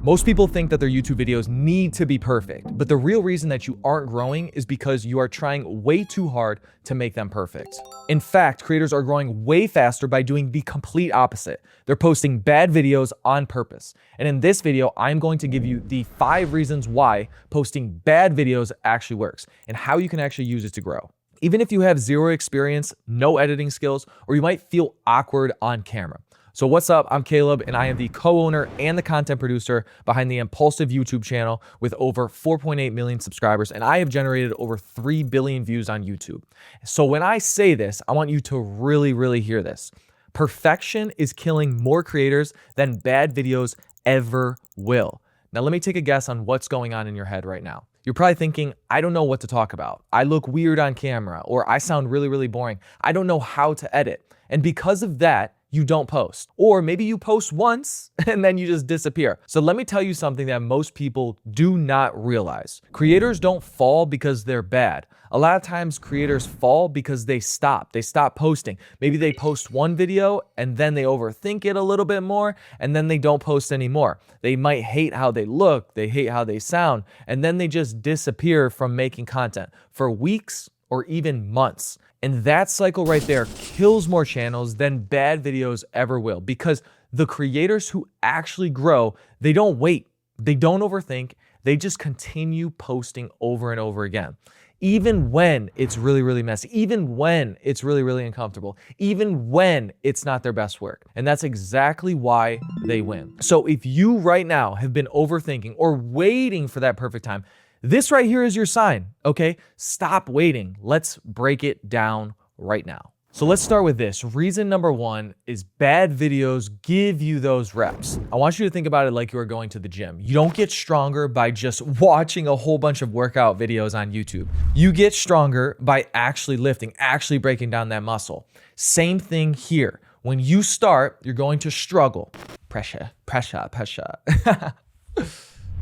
Most people think that their YouTube videos need to be perfect, but the real reason that you aren't growing is because you are trying way too hard to make them perfect. In fact, creators are growing way faster by doing the complete opposite. They're posting bad videos on purpose. And in this video, I'm going to give you the 5 reasons why posting bad videos actually works and how you can actually use it to grow. Even if you have zero experience, no editing skills, or you might feel awkward on camera. So what's up? I'm Caleb, and I am the co-owner and the content producer behind the Impulsive YouTube channel with over 4.8 million subscribers, and I have generated over 3 billion views on YouTube. So when I say this, I want you to really hear this. Perfection is killing more creators than bad videos ever will. Now let me take a guess on what's going on in your head right now. You're probably thinking, I don't know what to talk about. I look weird on camera, or I sound really boring. I don't know how to edit. And because of that, you don't post. Or maybe you post once and then you just disappear. So let me tell you something that most people do not realize. Creators don't fall because they're bad. A lot of times creators fall because they stop posting. Maybe they post one video and then they overthink it a little bit more and then they don't post anymore. They might hate how they look, they hate how they sound, and then they just disappear from making content for weeks or even months. And that cycle right there kills more channels than bad videos ever will, because the creators who actually grow, they don't wait, they don't overthink, they just continue posting over and over again. Even when it's really messy, even when it's really uncomfortable, even when it's not their best work. And that's exactly why they win. So if you right now have been overthinking or waiting for that perfect time, this right here is your sign, okay? Stop waiting. Let's break it down right now. So let's start with this. Reason number 1 is bad videos give you those reps. I want you to think about it like you are going to the gym. You don't get stronger by just watching a whole bunch of workout videos on YouTube. You get stronger by actually lifting, actually breaking down that muscle. Same thing here. When you start, you're going to struggle. Pressure.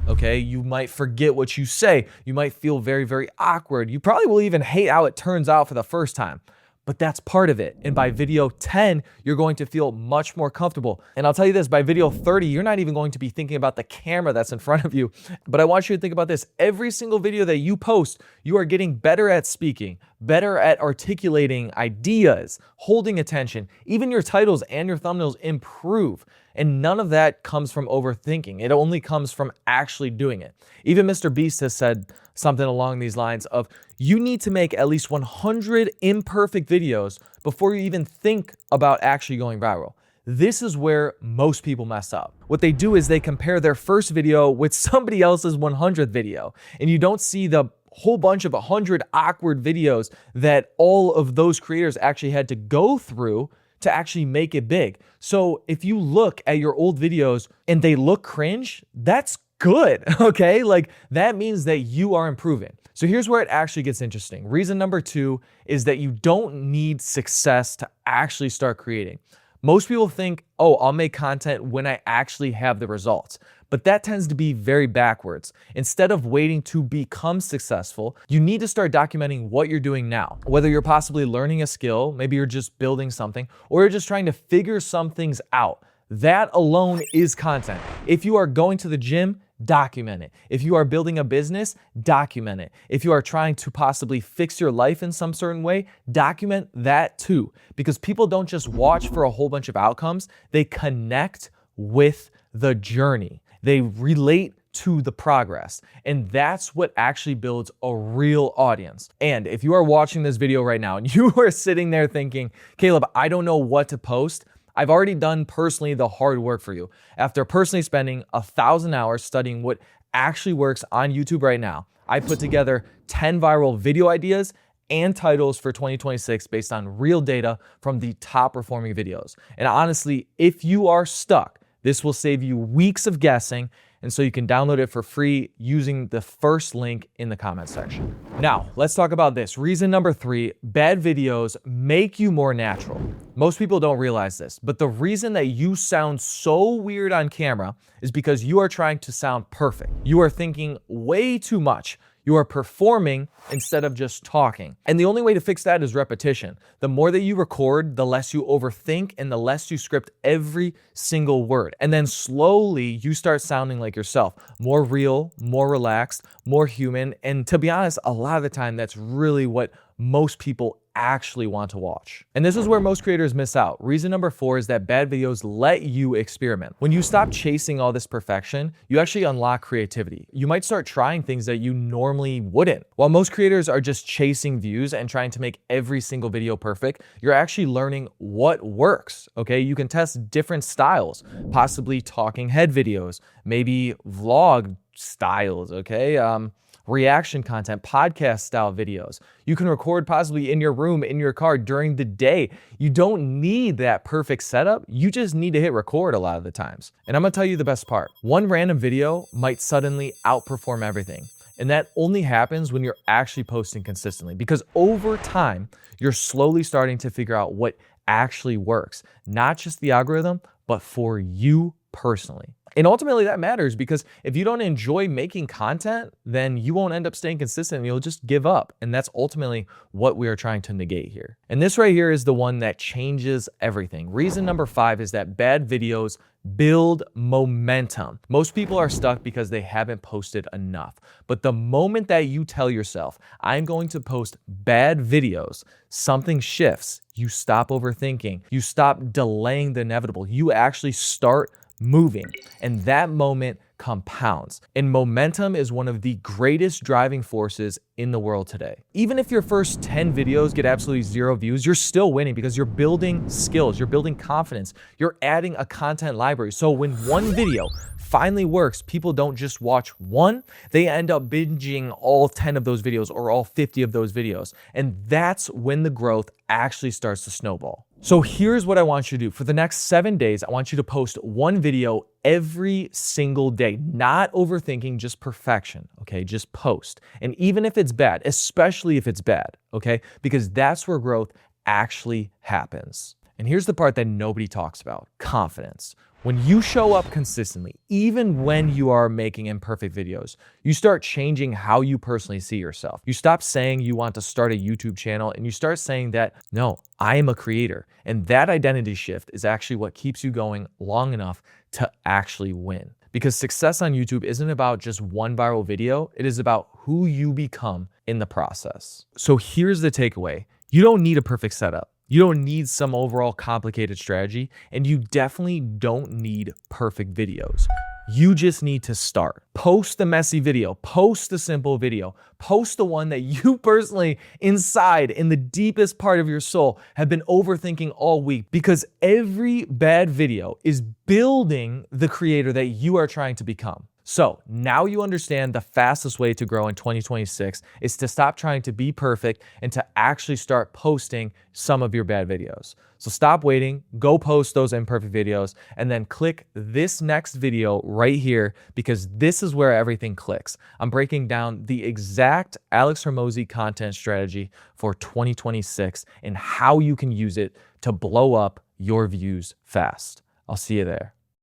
Okay, you might forget what you say. You might feel very awkward. You probably will even hate how it turns out for the first time. But that's part of it. And by video 10, you're going to feel much more comfortable. And I'll tell you this, by video 30, you're not even going to be thinking about the camera that's in front of you. But I want you to think about this. Every single video that you post, you are getting better at speaking, better at articulating ideas, holding attention. Even your titles and your thumbnails improve. And none of that comes from overthinking. It only comes from actually doing it. Even Mr. Beast has said something along these lines of, you need to make at least 100 imperfect videos before you even think about actually going viral. This is where most people mess up. What they do is they compare their first video with somebody else's 100th video, and you don't see the whole bunch of 100 awkward videos that all of those creators actually had to go through to actually make it big. So if you look at your old videos and they look cringe, that's good, okay? Like that means that you are improving. So here's where it actually gets interesting. Reason number 2 is that you don't need success to actually start creating. Most people think, oh, I'll make content when I actually have the results. But that tends to be very backwards. Instead of waiting to become successful, you need to start documenting what you're doing now. Whether you're possibly learning a skill, maybe you're just building something, or you're just trying to figure some things out. That alone is content. If you are going to the gym, document it. If you are building a business, document it. If you are trying to possibly fix your life in some certain way, document that too. Because people don't just watch for a whole bunch of outcomes, they connect with the journey. They relate to the progress. And that's what actually builds a real audience. And if you are watching this video right now and you are sitting there thinking, Caleb, I don't know what to post, I've already done personally the hard work for you. After personally spending 1,000 hours studying what actually works on YouTube right now, I put together 10 viral video ideas and titles for 2026 based on real data from the top performing videos. And honestly, if you are stuck, this will save you weeks of guessing, and so you can download it for free using the first link in the comment section. Now, let's talk about this. Reason number 3, bad videos make you more natural. Most people don't realize this, but the reason that you sound so weird on camera is because you are trying to sound perfect. You are thinking way too much. You are performing instead of just talking. And the only way to fix that is repetition. The more that you record, the less you overthink and the less you script every single word. And then slowly you start sounding like yourself, more real, more relaxed, more human. And to be honest, a lot of the time, that's really what most people actually want to watch. And this is where most creators miss out. Reason number 4 is that bad videos let you experiment. When you stop chasing all this perfection, you actually unlock creativity. You might start trying things that you normally wouldn't. While most creators are just chasing views and trying to make every single video perfect, you're actually learning what works, okay? You can test different styles, possibly talking head videos, maybe vlog styles, okay? Reaction content, podcast style videos. You can record possibly in your room, in your car during the day. You don't need that perfect setup. You just need to hit record a lot of the times. And I'm gonna tell you the best part. One random video might suddenly outperform everything. And that only happens when you're actually posting consistently, because over time, you're slowly starting to figure out what actually works, not just the algorithm, but for you personally. And ultimately that matters, because if you don't enjoy making content, then you won't end up staying consistent and you'll just give up. And that's ultimately what we are trying to negate here. And this right here is the one that changes everything. Reason number 5 is that bad videos build momentum. Most people are stuck because they haven't posted enough. But the moment that you tell yourself, I'm going to post bad videos, something shifts. You stop overthinking. You stop delaying the inevitable. You actually start moving, and that moment compounds. And momentum is one of the greatest driving forces in the world today. Even if your first 10 videos get absolutely 0 views, you're still winning, because you're building skills, you're building confidence, you're adding a content library. So when one video finally works, people don't just watch one, they end up binging all 10 of those videos or all 50 of those videos. And that's when the growth actually starts to snowball. So here's what I want you to do. For the next 7 days, I want you to post one video every single day, not overthinking, just perfection, okay? Just post. And even if it's bad, especially if it's bad, okay? Because that's where growth actually happens. And here's the part that nobody talks about: confidence. When you show up consistently, even when you are making imperfect videos, you start changing how you personally see yourself. You stop saying you want to start a YouTube channel and you start saying that, no, I am a creator. And that identity shift is actually what keeps you going long enough to actually win. Because success on YouTube isn't about just one viral video, it is about who you become in the process. So here's the takeaway: you don't need a perfect setup. You don't need some overall complicated strategy, and you definitely don't need perfect videos. You just need to start. Post the messy video, post the simple video, post the one that you personally, inside, in the deepest part of your soul, have been overthinking all week, because every bad video is building the creator that you are trying to become. So now you understand the fastest way to grow in 2026 is to stop trying to be perfect and to actually start posting some of your bad videos. So stop waiting, go post those imperfect videos, and then click this next video right here, because this is where everything clicks. I'm breaking down the exact Alex Hormozi content strategy for 2026 and how you can use it to blow up your views fast. I'll see you there.